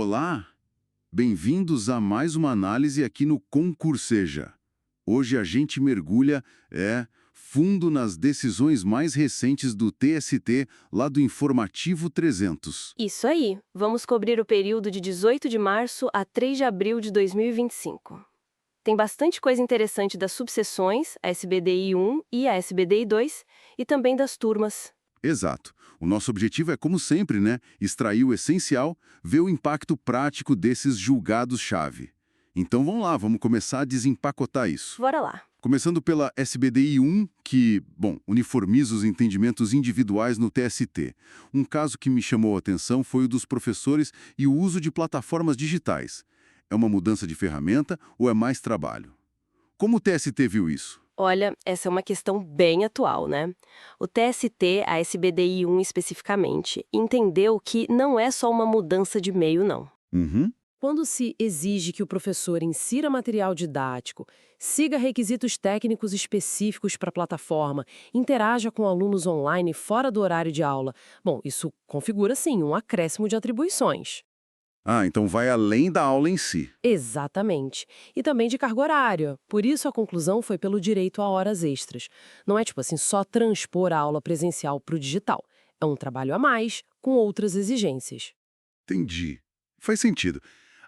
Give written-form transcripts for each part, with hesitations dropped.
Olá, bem-vindos a mais uma análise aqui no Concurseja. Hoje a gente mergulha, fundo nas decisões mais recentes do TST, lá do Informativo 300. Isso aí. Vamos cobrir o período de 18 de março a 3 de abril de 2025. Tem bastante coisa interessante das subseções, a SBDI 1 e a SBDI 2, e também das turmas. Exato. O nosso objetivo é, como sempre, extrair o essencial, ver o impacto prático desses julgados-chave. Então vamos lá, vamos começar a desempacotar isso. Bora lá. Começando pela SBDI 1, que, uniformiza os entendimentos individuais no TST. Um caso que me chamou a atenção foi o dos professores e o uso de plataformas digitais. É uma mudança de ferramenta ou é mais trabalho? Como o TST viu isso? Olha, essa é uma questão bem atual, né? O TST, a SBDI 1 especificamente, entendeu que não é só uma mudança de meio, não. Uhum. Quando se exige que o professor insira material didático, siga requisitos técnicos específicos para a plataforma, interaja com alunos online fora do horário de aula, isso configura, sim, um acréscimo de atribuições. Ah, então vai além da aula em si. Exatamente. E também de carga horária. Por isso a conclusão foi pelo direito a horas extras. Não é tipo assim, só transpor a aula presencial para o digital. É um trabalho a mais, com outras exigências. Entendi. Faz sentido.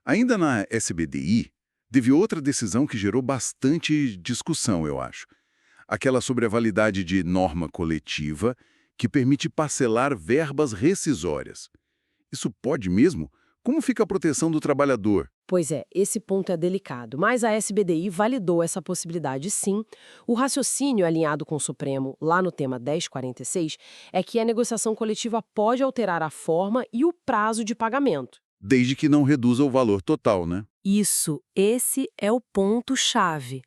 Ainda na SBDI, teve outra decisão que gerou bastante discussão, eu acho. Aquela sobre a validade de norma coletiva que permite parcelar verbas rescisórias. Isso pode mesmo? Como fica a proteção do trabalhador? Pois é, esse ponto é delicado, mas a SBDI validou essa possibilidade sim. O raciocínio alinhado com o Supremo, lá no tema 1046, é que a negociação coletiva pode alterar a forma e o prazo de pagamento. Desde que não reduza o valor total, né? Isso, esse é o ponto-chave.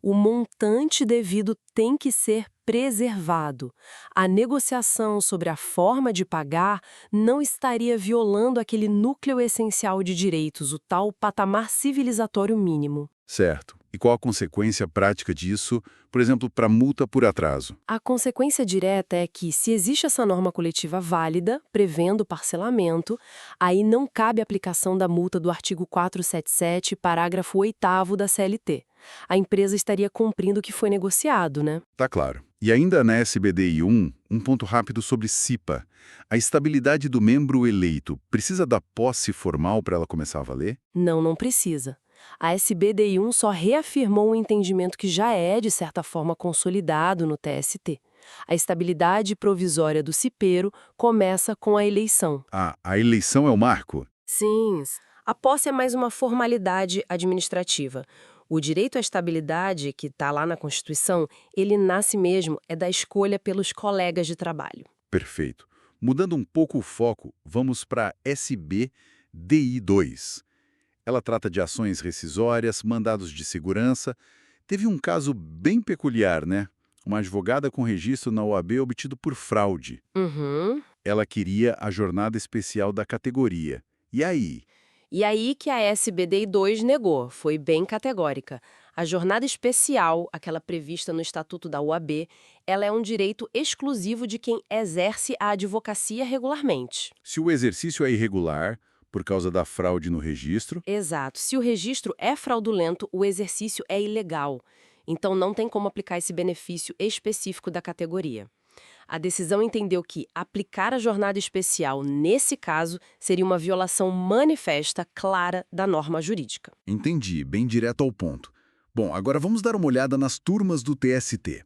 O montante devido tem que ser preservado. A negociação sobre a forma de pagar não estaria violando aquele núcleo essencial de direitos, o tal patamar civilizatório mínimo. Certo. E qual a consequência prática disso, por exemplo, para multa por atraso? A consequência direta é que, se existe essa norma coletiva válida, prevendo parcelamento, aí não cabe a aplicação da multa do artigo 477, parágrafo 8º da CLT. A empresa estaria cumprindo o que foi negociado, né? Tá claro. E ainda na SBDI 1, um ponto rápido sobre CIPA. A estabilidade do membro eleito precisa da posse formal para ela começar a valer? Não, não precisa. A SBDI1 só reafirmou um entendimento que já é, de certa forma, consolidado no TST. A estabilidade provisória do cipeiro começa com a eleição. Ah, a eleição é o marco? Sim, a posse é mais uma formalidade administrativa. O direito à estabilidade, que está lá na Constituição, ele nasce mesmo da escolha pelos colegas de trabalho. Perfeito. Mudando um pouco o foco, vamos para SBDI 2. Ela trata de ações rescisórias, mandados de segurança. Teve um caso bem peculiar, né? Uma advogada com registro na OAB obtido por fraude. Uhum. Ela queria a jornada especial da categoria. E aí? E aí que a SBDI2 negou, foi bem categórica. A jornada especial, aquela prevista no Estatuto da UAB, ela é um direito exclusivo de quem exerce a advocacia regularmente. Se o exercício é irregular, por causa da fraude no registro, Exato. Se o registro é fraudulento, o exercício é ilegal. Então não tem como aplicar esse benefício específico da categoria. A decisão entendeu que aplicar a jornada especial nesse caso seria uma violação manifesta, clara, da norma jurídica. entendi, bem direto ao ponto. Bom, agora vamos dar uma olhada nas turmas do TST.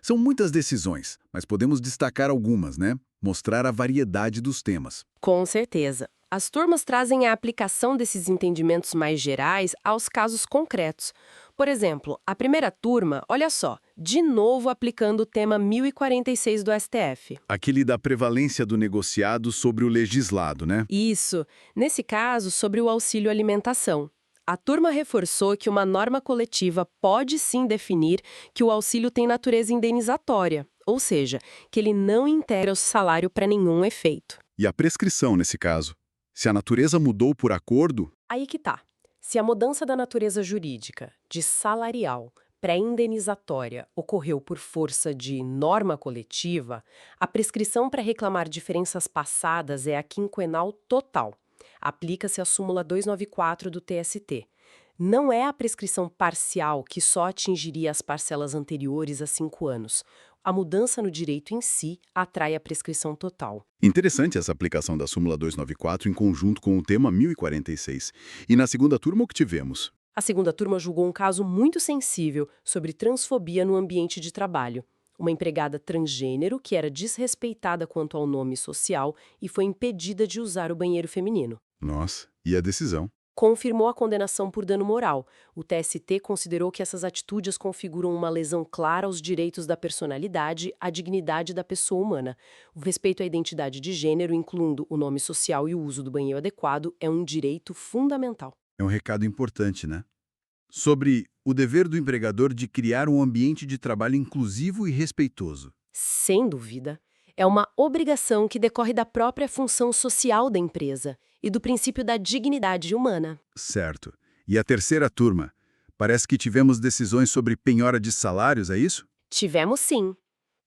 São muitas decisões, mas podemos destacar algumas, né? Mostrar a variedade dos temas. Com certeza. As turmas trazem a aplicação desses entendimentos mais gerais aos casos concretos. Por exemplo, a primeira turma, olha só, de novo aplicando o tema 1046 do STF. Aquele da prevalência do negociado sobre o legislado, né? Isso, nesse caso, sobre o auxílio alimentação. A turma reforçou que uma norma coletiva pode sim definir que o auxílio tem natureza indenizatória, ou seja, que ele não integra o salário para nenhum efeito. E a prescrição nesse caso? Se a natureza mudou por acordo, Aí que tá. Se a mudança da natureza jurídica, de salarial para indenizatória, ocorreu por força de norma coletiva, a prescrição para reclamar diferenças passadas é a quinquenal total. Aplica-se a súmula 294 do TST. Não é a prescrição parcial que só atingiria as parcelas anteriores a 5 anos. A mudança no direito em si atrai a prescrição total. Interessante essa aplicação da súmula 294 em conjunto com o tema 1046. E na segunda turma o que tivemos? A segunda turma julgou um caso muito sensível sobre transfobia no ambiente de trabalho. Uma empregada transgênero que era desrespeitada quanto ao nome social e foi impedida de usar o banheiro feminino. Nossa, e a decisão? Confirmou a condenação por dano moral. O TST considerou que essas atitudes configuram uma lesão clara aos direitos da personalidade, à dignidade da pessoa humana. O respeito à identidade de gênero, incluindo o nome social e o uso do banheiro adequado, é um direito fundamental. É um recado importante, né? Sobre o dever do empregador de criar um ambiente de trabalho inclusivo e respeitoso. Sem dúvida. É uma obrigação que decorre da própria função social da empresa e do princípio da dignidade humana. Certo. E a terceira turma? Parece que tivemos decisões sobre penhora de salários, é isso? Tivemos sim.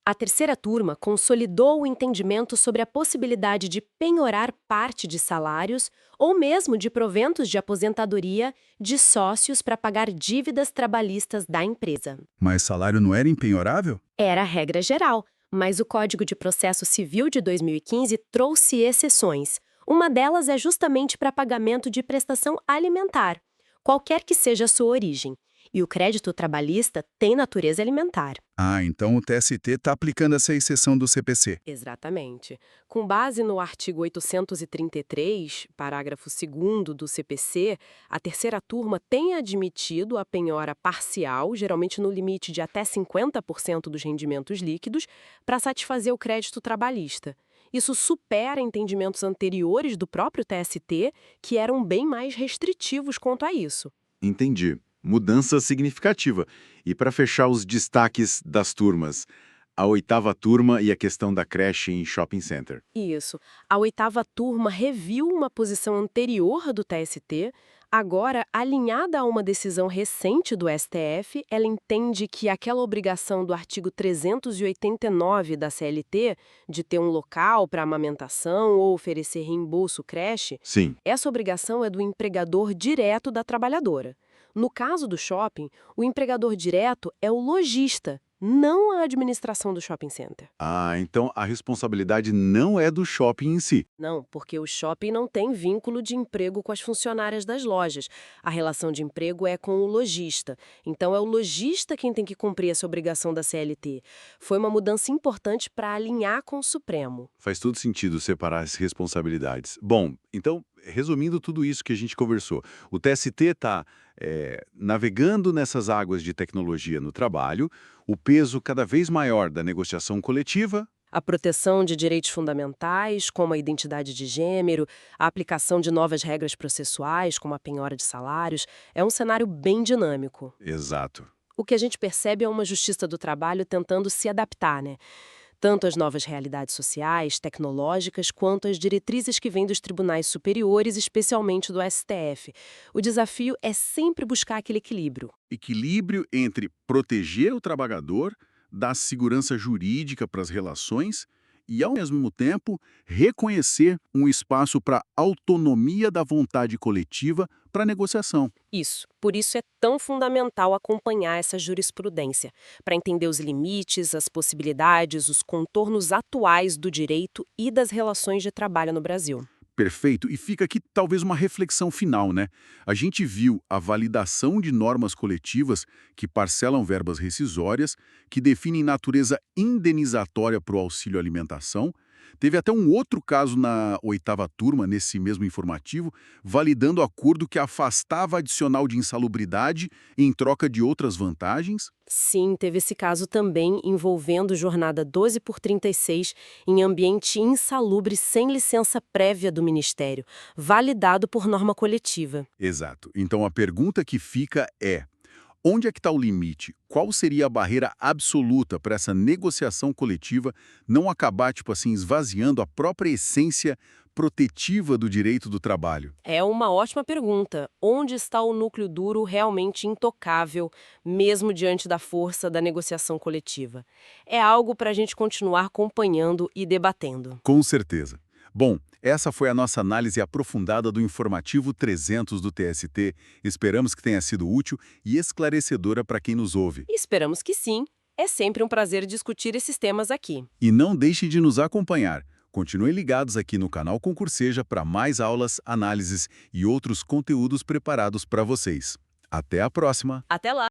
A terceira turma consolidou o entendimento sobre a possibilidade de penhorar parte de salários ou mesmo de proventos de aposentadoria de sócios para pagar dívidas trabalhistas da empresa. Mas salário não era impenhorável? Era a regra geral, mas o Código de Processo Civil de 2015 trouxe exceções. Uma delas é justamente para pagamento de prestação alimentar, qualquer que seja a sua origem. E o crédito trabalhista tem natureza alimentar. Ah, então o TST está aplicando essa exceção do CPC. Exatamente. Com base no artigo 833, parágrafo 2º do CPC, a terceira turma tem admitido a penhora parcial, geralmente no limite de até 50% dos rendimentos líquidos, para satisfazer o crédito trabalhista. Isso supera entendimentos anteriores do próprio TST, que eram bem mais restritivos quanto a isso. Entendi. Mudança significativa. E para fechar os destaques das turmas, a oitava turma e a questão da creche em shopping center. Isso. A oitava turma reviu uma posição anterior do TST. Agora, alinhada a uma decisão recente do STF, ela entende que aquela obrigação do artigo 389 da CLT, de ter um local para amamentação ou oferecer reembolso creche, Sim. essa obrigação é do empregador direto da trabalhadora. No caso do shopping, o empregador direto é o lojista, não a administração do shopping center. Ah, então a responsabilidade não é do shopping em si. Não, porque o shopping não tem vínculo de emprego com as funcionárias das lojas. A relação de emprego é com o lojista. Então é o lojista quem tem que cumprir essa obrigação da CLT. Foi uma mudança importante para alinhar com o Supremo. Faz todo sentido separar as responsabilidades. Bom, então, resumindo tudo isso que a gente conversou, o TST está navegando nessas águas de tecnologia no trabalho, o peso cada vez maior da negociação coletiva. A proteção de direitos fundamentais, como a identidade de gênero, a aplicação de novas regras processuais, como a penhora de salários, é um cenário bem dinâmico. Exato. O que a gente percebe é uma justiça do trabalho tentando se adaptar, né? Tanto às novas realidades sociais, tecnológicas, quanto às diretrizes que vêm dos tribunais superiores, especialmente do STF. O desafio é sempre buscar aquele equilíbrio. Equilíbrio entre proteger o trabalhador, dar segurança jurídica para as relações e, ao mesmo tempo, reconhecer um espaço para autonomia da vontade coletiva para negociação. Isso. Por isso é tão fundamental acompanhar essa jurisprudência, para entender os limites, as possibilidades, os contornos atuais do direito e das relações de trabalho no Brasil. Perfeito. E fica aqui talvez uma reflexão final, né? A gente viu a validação de normas coletivas que parcelam verbas rescisórias, que definem natureza indenizatória para o auxílio alimentação. Teve até um outro caso na oitava turma, nesse mesmo informativo, validando acordo que afastava adicional de insalubridade em troca de outras vantagens. Sim, teve esse caso também envolvendo jornada 12/36 em ambiente insalubre sem licença prévia do Ministério, validado por norma coletiva. Exato. Então a pergunta que fica é: onde é que está o limite? Qual seria a barreira absoluta para essa negociação coletiva não acabar, tipo assim, esvaziando a própria essência protetiva do direito do trabalho? É uma ótima pergunta. Onde está o núcleo duro realmente intocável, mesmo diante da força da negociação coletiva? É algo para a gente continuar acompanhando e debatendo. Com certeza. Bom, essa foi a nossa análise aprofundada do informativo 300 do TST. Esperamos que tenha sido útil e esclarecedora para quem nos ouve. Esperamos que sim. É sempre um prazer discutir esses temas aqui. E não deixe de nos acompanhar. Continuem ligados aqui no canal Concurseja para mais aulas, análises e outros conteúdos preparados para vocês. Até a próxima! Até lá!